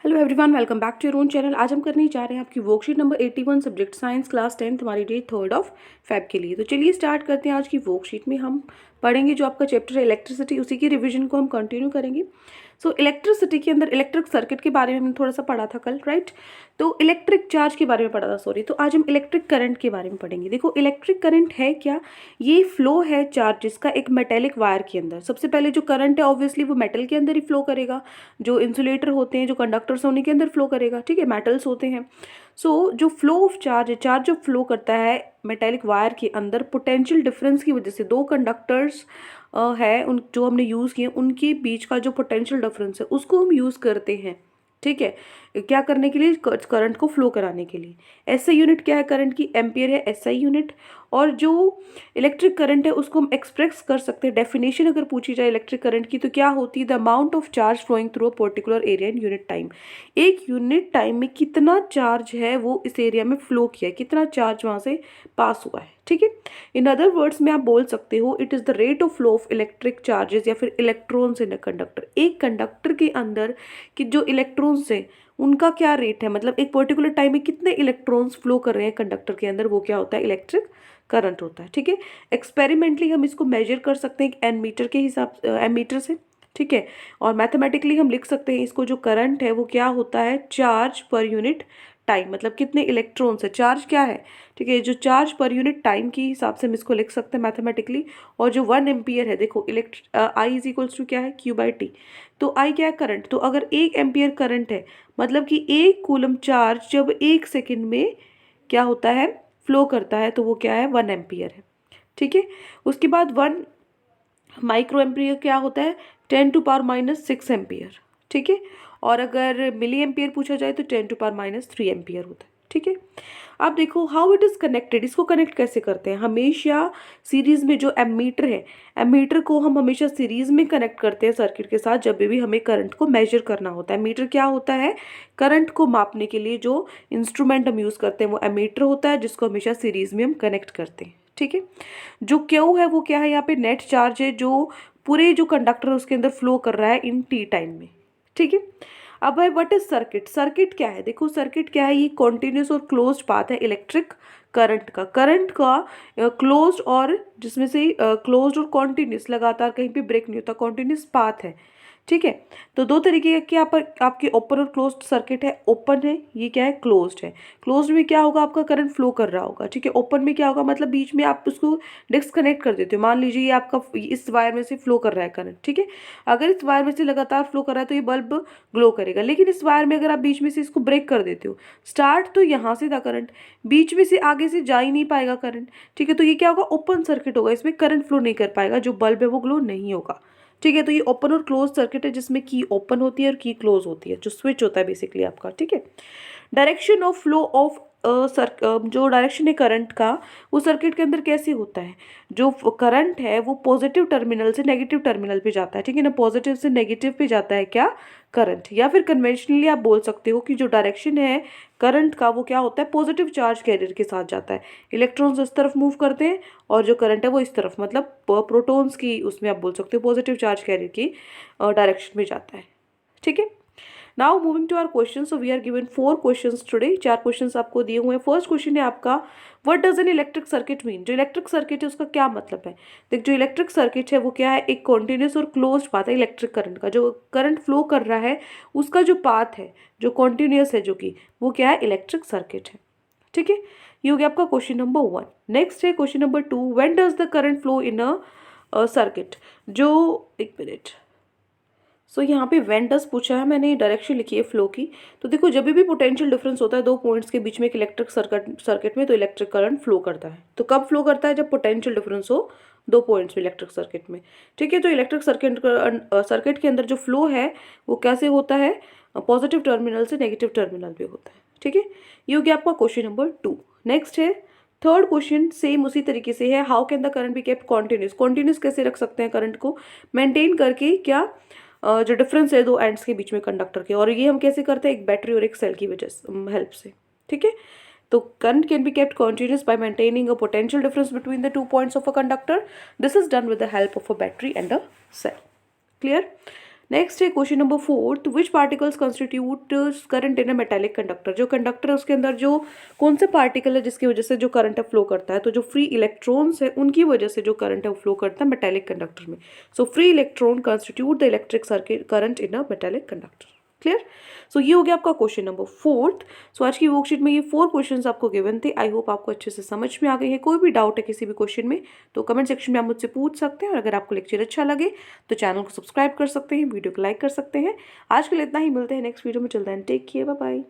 Hello everyone, welcome back to your own channel. आज हम करने जा रहे हैं आपकी worksheet number 81 subject science class 10 हमारी डेट 3 फेब के लिए। तो चलिए स्टार्ट करते हैं। आज की वर्कशीट में हम पढ़ेंगे जो आपका चैप्टर है इलेक्ट्रिसिटी, उसी की रिवीजन को हम कंटिन्यू करेंगे। सो इलेक्ट्रिसिटी के अंदर इलेक्ट्रिक सर्किट के बारे में हमने थोड़ा सा पढ़ा था कल, राइट। तो इलेक्ट्रिक चार्ज के बारे में पढ़ा था, सॉरी। तो आज हम इलेक्ट्रिक करंट के बारे में पढ़ेंगे। देखो, इलेक्ट्रिक करंट है क्या? ये फ्लो है चार्जेस का एक मेटेलिक वायर के अंदर। सबसे पहले जो करंट है ऑब्वियसली वो मेटल के अंदर ही फ्लो करेगा। जो इंसुलेटर होते हैं, जो कंडक्टर्स होने के अंदर फ्लो करेगा, ठीक है, मेटल्स होते हैं। सो जो फ्लो ऑफ चार्ज है, चार्ज जो फ्लो करता है मेटेलिक वायर के अंदर पोटेंशियल डिफरेंस की वजह से, दो कंडक्टर्स है उन जो हमने यूज़ किए, उनके बीच का जो पोटेंशियल डिफरेंस है उसको हम यूज़ करते हैं, ठीक है। क्या करने के लिए? करंट को फ्लो कराने के लिए। एसआई यूनिट क्या है करंट की? एम्पियर है एसआई यूनिट। और जो इलेक्ट्रिक करंट है उसको हम एक्सप्रेस कर सकते हैं। डेफिनेशन अगर पूछी जाए इलेक्ट्रिक करंट की तो क्या होती है? The amount of charge flowing through a particular area in unit time. एक यूनिट टाइम में कितना चार्ज है वो इस एरिया में फ्लो किया है, कितना चार्ज वहाँ से पास हुआ है, ठीक है। इन अदर वर्ड्स में आप बोल सकते हो it is the rate of flow of electric charges या फिर इलेक्ट्रॉन्स इन अ कंडक्टर। एक कंडक्टर के अंदर कि जो इलेक्ट्रॉन्स है उनका क्या रेट है, मतलब एक पर्टिकुलर टाइम में कितने इलेक्ट्रॉन्स फ्लो कर रहे हैं कंडक्टर के अंदर, वो क्या होता है? इलेक्ट्रिक करंट होता है, ठीक है। एक्सपेरिमेंटली हम इसको मेजर कर सकते हैं एक एमीटर के हिसाब एमीटर से, ठीक है। और मैथमेटिकली हम लिख सकते हैं इसको, जो करंट है वो क्या होता है? चार्ज पर यूनिट टाइम, मतलब कितने इलेक्ट्रॉन्स है, चार्ज क्या है, ठीक है। जो चार्ज पर यूनिट टाइम के हिसाब से हम इसको लिख सकते हैं मैथमेटिकली। और जो 1 एम्पियर है, देखो आई इज इक्वल्स टू क्या है? Q/T। तो आई क्या है? करंट। तो अगर 1 एम्पियर करंट है मतलब कि 1 कूलम चार्ज जब 1 सेकेंड में क्या होता है? फ्लो करता है, तो वो क्या है? 1 एम्पियर है, ठीक है। उसके बाद 1 माइक्रो एम्पियर क्या होता है? 10⁻⁻6 एम्पियर, ठीक है। और अगर मिली एम्पियर पूछा जाए तो 10⁻³ एम्पियर होता है, ठीक है। अब देखो हाउ इट इज़ कनेक्टेड। इसको कनेक्ट कैसे करते हैं? हमेशा सीरीज में जो एमीटर है, एमीटर को हम हमेशा सीरीज में कनेक्ट करते हैं सर्किट के साथ जब भी हमें करंट को मेजर करना होता है। एमीटर क्या होता है? करंट को मापने के लिए जो इंस्ट्रूमेंट हम यूज़ करते हैं वो एमीटर होता है, जिसको हमेशा सीरीज में हम कनेक्ट करते हैं, ठीक है। जो क्यू है वो क्या है? यहाँ पे नेट चार्ज है जो पूरे जो कंडक्टर है उसके अंदर फ्लो कर रहा है इन टी टाइम में, ठीक है। अब भाई व्हाट इज सर्किट? सर्किट क्या है? देखो सर्किट क्या है? ये कॉन्टिन्यूस और क्लोज्ड पाथ है इलेक्ट्रिक करंट का क्लोज्ड और जिसमें से क्लोज्ड और कॉन्टिन्यूस, लगातार कहीं पे ब्रेक नहीं होता, कॉन्टिन्यूस पाथ है, ठीक है। तो दो तरीके के यहाँ पर आपकी ओपन और क्लोज्ड सर्किट है। ओपन है, ये क्या है? क्लोज्ड है। क्लोज्ड में क्या होगा? आपका करंट फ्लो कर रहा होगा, ठीक है। ओपन में क्या होगा? मतलब बीच में आप उसको डिस्कनेक्ट कर देते हो। मान लीजिए ये आपका इस वायर में से फ्लो कर रहा है करंट, ठीक है। अगर इस वायर में से लगातार फ्लो कर रहा है तो ये बल्ब ग्लो करेगा। लेकिन इस वायर में अगर आप बीच में से इसको ब्रेक कर देते हो, स्टार्ट तो यहाँ से था करंट, बीच में से आगे से जा ही नहीं पाएगा करंट, ठीक है। तो ये क्या होगा? ओपन सर्किट होगा, इसमें करंट फ्लो नहीं कर पाएगा, जो बल्ब है वो ग्लो नहीं होगा, ठीक है। तो ये ओपन और क्लोज सर्किट है जिसमें की ओपन होती है और की क्लोज होती है, जो स्विच होता है बेसिकली आपका, ठीक है। डायरेक्शन ऑफ फ्लो ऑफ जो डायरेक्शन है करंट का वो सर्किट के अंदर कैसे होता है? जो करंट है वो पॉजिटिव टर्मिनल से नेगेटिव टर्मिनल पे जाता है, ठीक है ना। पॉजिटिव से नेगेटिव पे जाता है क्या? करंट। या फिर कन्वेंशनली आप बोल सकते हो कि जो डायरेक्शन है करंट का वो क्या होता है? पॉजिटिव चार्ज कैरियर के साथ जाता है। इलेक्ट्रॉन्स इस तरफ मूव करते हैं और जो करंट है वो इस तरफ, मतलब प्रोटॉन्स की उसमें आप बोल सकते हो पॉजिटिव चार्ज कैरियर की डायरेक्शन में जाता है, ठीक है। Now moving to our question. So we are given 4 questions today. 4 questions आपको दिए हुए हैं। फर्स्ट क्वेश्चन है आपका, what does an electric circuit mean? जो इलेक्ट्रिक सर्किट है उसका क्या मतलब है? देख, जो इलेक्ट्रिक सर्किट है वो क्या है? एक कॉन्टिन्यूस और क्लोज्ड पाथ है इलेक्ट्रिक करंट का। जो करंट फ्लो कर रहा है उसका जो पाथ है, जो कॉन्टिन्यूस है, जो कि वो क्या है? इलेक्ट्रिक सर्किट है, ठीक है। ये हो गया आपका क्वेश्चन नंबर 1। नेक्स्ट है question number 2, when does the current flow in a circuit? जो एक मिनट, सो यहाँ पे वेन डज पूछा है, मैंने डायरेक्शन लिखी है फ्लो की। तो देखो जब भी पोटेंशियल डिफरेंस होता है दो पॉइंट्स के बीच में एक इलेक्ट्रिक सर्किट में, तो इलेक्ट्रिक करंट फ्लो करता है। तो कब फ्लो करता है? जब पोटेंशियल डिफरेंस हो दो पॉइंट्स में इलेक्ट्रिक सर्किट में, ठीक है। तो इलेक्ट्रिक सर्किट के अंदर जो फ्लो है वो कैसे होता है? पॉजिटिव टर्मिनल से नेगेटिव टर्मिनल पे होता है, ठीक है। ये हो गया आपका क्वेश्चन नंबर 2। नेक्स्ट है थर्ड क्वेश्चन, सेम उसी तरीके से है, how can the current B kept continuous? Continuous कैसे रख सकते हैं करंट को? मेंटेन करके, क्या जो डिफरेंस है दो एंड्स के बीच में कंडक्टर के, और ये हम कैसे करते हैं? एक बैटरी और एक सेल की वजह से, हेल्प से, ठीक है। तो current can be kept continuous by maintaining a potential difference between the 2 points of a conductor. This is done with the help of a battery and a cell. Clear? Next है question number 4, which particles constitute current in a metallic conductor. जो conductor है उसके अंदर जो कौन से particle है जिसकी वजह से जो करंट है फ्लो करता है, तो जो फ्री इलेक्ट्रॉन्स है उनकी वजह से जो करंट है वो फ्लो करता है मेटालिक कंडक्टर में। So free electron constitute the electric circuit current in a metallic conductor. Clear. So ये हो गया आपका क्वेश्चन नंबर 4। सो आज की वर्कशीट में ये 4 क्वेश्चंस आपको गिवन थे। आई होप आपको अच्छे से समझ में आ गए हैं। कोई भी डाउट है किसी भी क्वेश्चन में तो कमेंट सेक्शन में आप मुझसे पूछ सकते हैं, और अगर आपको लेक्चर अच्छा लगे तो चैनल को सब्सक्राइब कर सकते हैं, वीडियो को लाइक कर सकते हैं। आज के लिए इतना ही, मिलते हैं नेक्स्ट वीडियो में। चलते हैं, टेक केयर, बाय बाय।